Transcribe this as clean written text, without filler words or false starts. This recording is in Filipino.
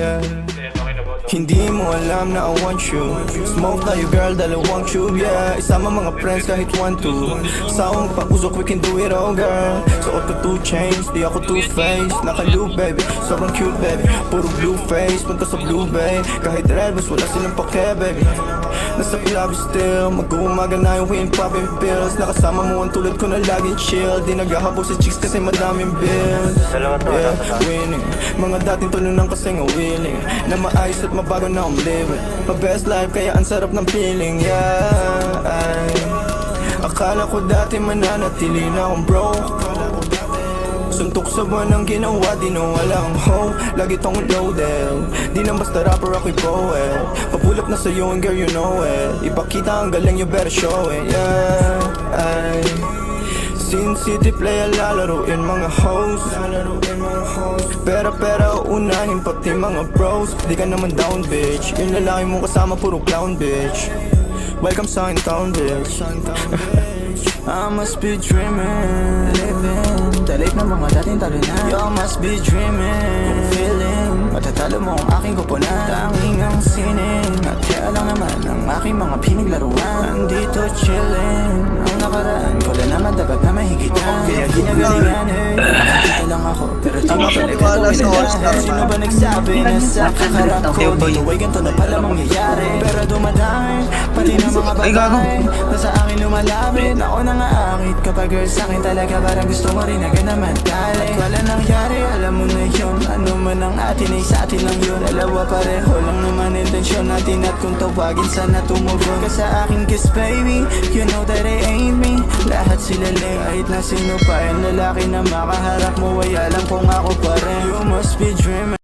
yeah. Hindi mo alam na I want you. Smoke tayo girl, dalawang tube, yeah. Isama mga friends kahit 1-2. Sawang pag-usok, we can do it all, girl. Suot ko 2 chains, di ako 2-faced. Naka-loop, baby, sobrang cute, baby. Puro blue face, punta sa blue bay. Kahit red, mas wala silang pake, baby. Nasa ilabi still, mag-uumaga na yung wind, popping pills. Nakasama mo ang tulad ko na laging chill. Di naghahabol sa chicks kasi madaming bills. Yeah, winning. Mga dating tulunang kasing willing na maayos at mabago na akong living. My best life kaya ang sarap ng feeling, yeah. Ay, akala ko dati mananatili na akong broke. Suntok sa buwan ang ginawa, di na wala ang hope. Lagi tong loaded, di nang basta rapper ako'y poet. Papulap na sa'yo and girl you know it. Ipakita ang galing, you better show it, yeah. Ay, Sin City play lalaroin mga hoes. Pera unahin pati mga bros. Di ka naman down bitch. Yung lalaki mong kasama puro clown bitch. Welcome sa in town bitch. I must be dreaming, living dalit ng mga dating talo na. You must be dreaming, feeling matatalo mo ang aking kupunan. Tanging ang sining at kaya lang naman ang aking mga pinaglaruan. Andito chilling, ang nakaraan ko lang naman dapat na mahigitan. Kaya ginagalingan nakikita lang ako pero tama pala ito pinadahan. Sino ba nagsabi na sa kakarap ko dito ay ganito na pala mangyayari? Pero dumadami pati na mga bagay na sa akin lumalapit. Ako na nga akit kapag girl sa'kin talaga parang gusto mo rin agad na madali. At wala nangyari, alam mo na yun. Ano man ang atin ay sa atin lang yun. Dalawa pareho lang naman intensyon natin. At kung tawagin sana tumugon ka sa akin kiss baby, you know that it ain't me. Lahat sila lang kahit na sino pa yung lalaki na makaharap mo ay alam kung ako